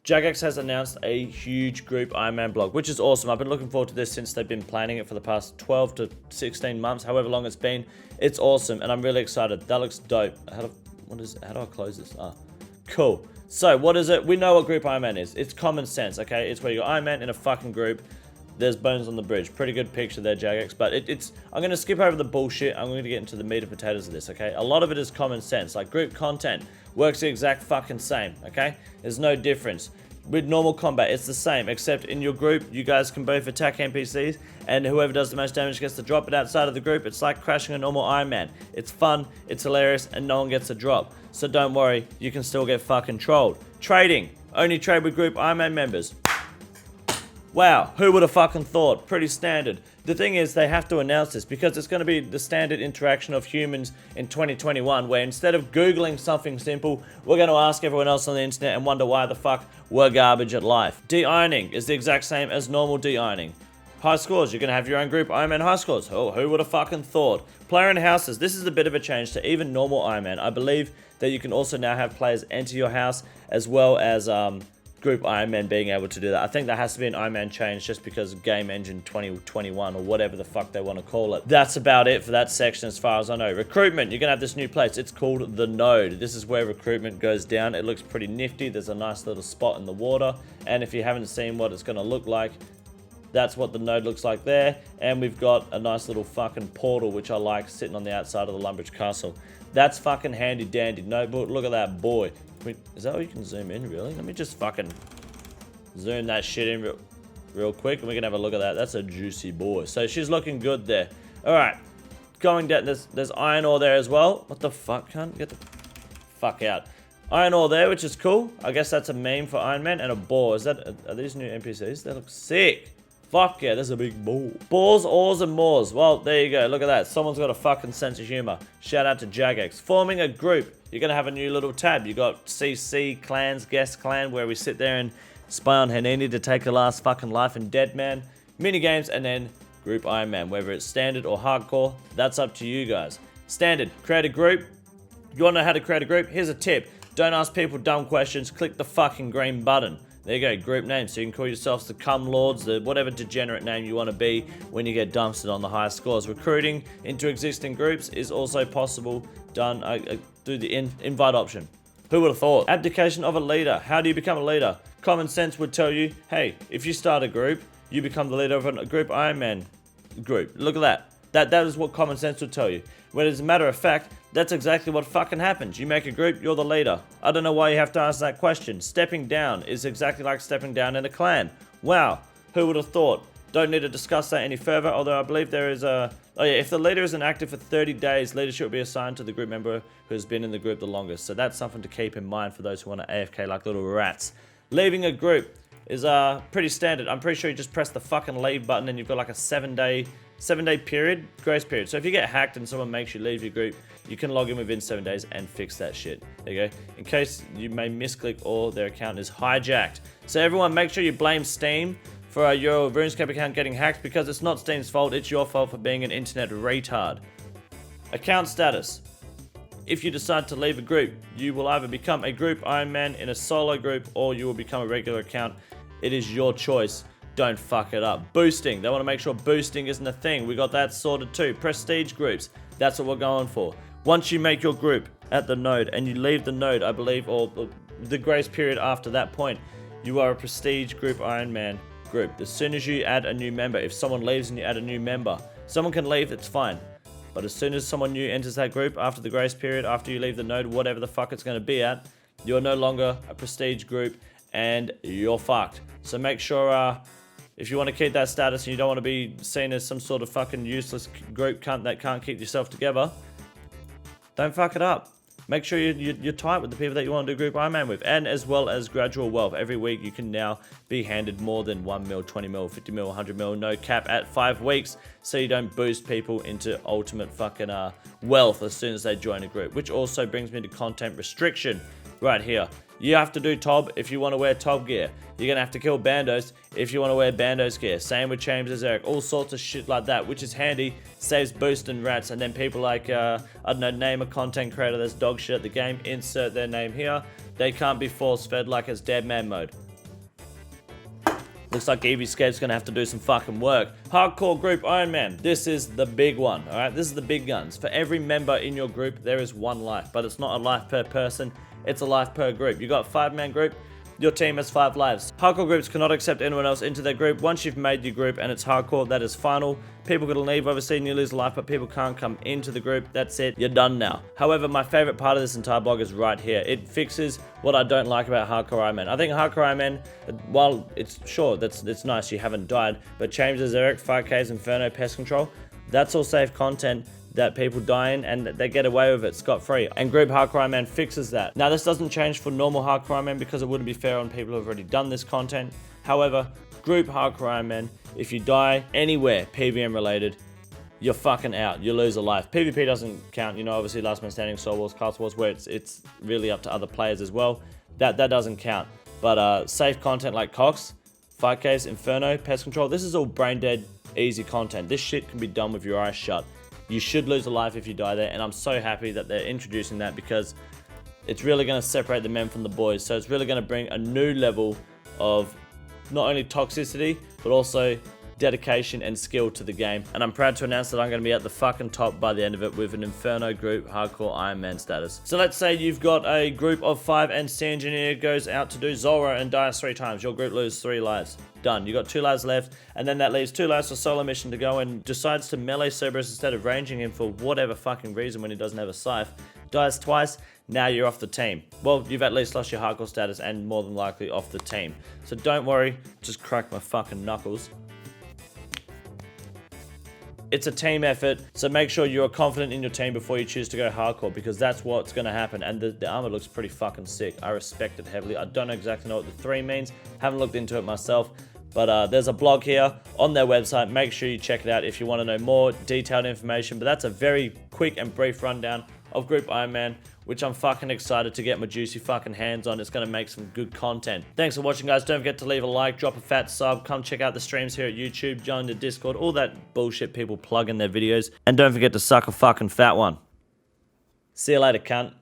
Jagex has announced a huge group Ironman blog, which is awesome. I've been looking forward to this since they've been planning it for the past 12 to 16 months, however long it's been. It's awesome, and I'm really excited. That looks dope. How do I close this? Cool. So, what is it? We know what group Ironman is. It's common sense, okay? It's where you got Ironman in a fucking group. There's bones on the bridge. Pretty good picture there, Jagex. But I'm going to skip over the bullshit. I'm going to get into the meat and potatoes of this, okay? A lot of it is common sense. Like, group content works the exact fucking same, okay? There's no difference. With normal combat, it's the same, except in your group, you guys can both attack NPCs, and whoever does the most damage gets the drop. But outside of the group, it's like crashing a normal Ironman. It's fun, it's hilarious, and no one gets a drop. So don't worry, you can still get fucking trolled. Trading. Only trade with group Ironman members. Wow, who would have fucking thought? Pretty standard. The thing is, they have to announce this because it's going to be the standard interaction of humans in 2021, where instead of Googling something simple, we're going to ask everyone else on the internet and wonder why the fuck we're garbage at life. De-ironing is the exact same as normal de-ironing. High scores, you're going to have your own group Ironman high scores. Oh, who would have fucking thought? Player in houses, this is a bit of a change to even normal Ironman. I believe that you can also now have players enter your house as well as group Ironman being able to do that. I think that has to be an Ironman change just because of Game Engine 2021 or whatever the fuck they want to call it. That's about it for that section as far as I know. Recruitment, you're going to have this new place. It's called The Node. This is where recruitment goes down. It looks pretty nifty. There's a nice little spot in the water. And if you haven't seen what it's going to look like, that's what the node looks like there. And we've got a nice little fucking portal, which I like, sitting on the outside of the Lumbridge Castle. That's fucking handy dandy. No, but look at that boy. Is that how you can zoom in, really? Let me just fucking zoom that shit in real quick, and we can have a look at that. That's a juicy boy. So she's looking good there. All right, going down. There's iron ore there as well. What the fuck, cunt? Get the fuck out. Iron ore there, which is cool. I guess that's a meme for Iron Man. And a boar. Are these new NPCs? They look sick. Fuck yeah, there's a big ball. Balls, ores, and mores. Well, there you go. Look at that. Someone's got a fucking sense of humor. Shout out to Jagex. Forming a group. You're going to have a new little tab. You got CC, clans, guest clan, where we sit there and spy on Hanini to take her last fucking life in Dead Man. Minigames, and then group Iron Man. Whether it's standard or hardcore, that's up to you guys. Standard, create a group. You want to know how to create a group? Here's a tip. Don't ask people dumb questions. Click the fucking green button. There you go, group name. So you can call yourselves the Cum Lords, the whatever degenerate name you want to be when you get dumpstered on the highest scores. Recruiting into existing groups is also possible, done through the invite option. Who would have thought? Abdication of a leader. How do you become a leader? Common sense would tell you, hey, if you start a group, you become the leader of a group Ironman group. Look at that. That is what common sense would tell you. When as a matter of fact, that's exactly what fucking happens. You make a group, you're the leader. I don't know why you have to ask that question. Stepping down is exactly like stepping down in a clan. Wow, who would have thought? Don't need to discuss that any further, although I believe there is a... Oh yeah, if the leader isn't active for 30 days, leadership will be assigned to the group member who has been in the group the longest. So that's something to keep in mind for those who want to AFK like little rats. Leaving a group is pretty standard. I'm pretty sure you just press the fucking leave button and you've got like a 7-day period, grace period. So if you get hacked and someone makes you leave your group, you can log in within 7 days and fix that shit. There you go. In case you may misclick or their account is hijacked. So everyone, make sure you blame Steam for your RuneScape account getting hacked, because it's not Steam's fault, it's your fault for being an internet retard. Account status. If you decide to leave a group, you will either become a group Ironman in a solo group, or you will become a regular account. It is your choice. Don't fuck it up. Boosting. They want to make sure boosting isn't a thing. We got that sorted too. Prestige groups. That's what we're going for. Once you make your group at the node and you leave the node, I believe, or the grace period after that point, you are a prestige group Ironman group. As soon as you add a new member, if someone leaves and you add a new member, someone can leave, it's fine. But as soon as someone new enters that group after the grace period, after you leave the node, whatever the fuck it's going to be at, you're no longer a prestige group and you're fucked. So make sure, if you want to keep that status and you don't want to be seen as some sort of fucking useless group cunt that can't keep yourself together, don't fuck it up. Make sure you're tight with the people that you want to do group Ironman with, and as well as gradual wealth. Every week you can now be handed more than 1 mil, 20 mil, 50 mil, 100 mil, no cap at 5 weeks, so you don't boost people into ultimate fucking wealth as soon as they join a group. Which also brings me to content restriction right here. You have to do TOB if you want to wear TOB gear. You're going to have to kill bandos if you want to wear bandos gear. Same with Chambers as Eric. All sorts of shit like that, which is handy. Saves boost and rats. And then people like, I don't know, name a content creator that's dog shit at the game. Insert their name here. They can't be force fed like it's dead man mode. Looks like Escape's gonna have to do some fucking work. Hardcore group Ironman. This is the big one, alright? This is the big guns. For every member in your group, there is one life, but it's not a life per person, it's a life per group. You got a 5-man group, your team has 5 lives. Hardcore groups cannot accept anyone else into their group. Once you've made your group and it's hardcore, that is final. People can leave, obviously, and you lose a life, but people can't come into the group. That's it. You're done now. However, my favorite part of this entire blog is right here. It fixes what I don't like about Hardcore Ironman. I think Hardcore Ironman, while it's nice you haven't died, but changes Eric, 5Ks, Inferno, Pest Control, that's all safe content that people die in and they get away with it scot-free. And Group Hardcore Ironman fixes that. Now, this doesn't change for normal Hardcore Ironman because it wouldn't be fair on people who have already done this content. However, Group Hardcore Ironman, if you die anywhere PVM related, you're fucking out. You lose a life. PvP doesn't count, you know, obviously Last Man Standing, Soul Wars, Castle Wars, where it's really up to other players as well. That doesn't count. But safe content like Cox, 5Ks, Inferno, Pest Control, this is all brain dead, easy content. This shit can be done with your eyes shut. You should lose a life if you die there, and I'm so happy that they're introducing that because it's really going to separate the men from the boys. So it's really going to bring a new level of not only toxicity, but also dedication and skill to the game. And I'm proud to announce that I'm going to be at the fucking top by the end of it with an Inferno group Hardcore Ironman status. So let's say you've got a group of 5 and Sea Engineer goes out to do Zora and dies 3 times. Your group loses 3 lives. Done. You got 2 lives left, and then that leaves 2 lives for solo mission to go, and decides to melee Cerberus instead of ranging him for whatever fucking reason when he doesn't have a scythe. Dies twice, now you're off the team. Well, you've at least lost your hardcore status and more than likely off the team. So don't worry, just crack my fucking knuckles. It's a team effort, so make sure you're confident in your team before you choose to go hardcore, because that's what's going to happen. And the armor looks pretty fucking sick. I respect it heavily. I don't exactly know what the 3 means. Haven't looked into it myself. But there's a blog here on their website. Make sure you check it out if you want to know more detailed information. But that's a very quick and brief rundown of Group Ironman, which I'm fucking excited to get my juicy fucking hands on. It's going to make some good content. Thanks for watching, guys. Don't forget to leave a like, drop a fat sub, come check out the streams here at YouTube, join the Discord, all that bullshit people plug in their videos. And don't forget to suck a fucking fat one. See you later, cunt.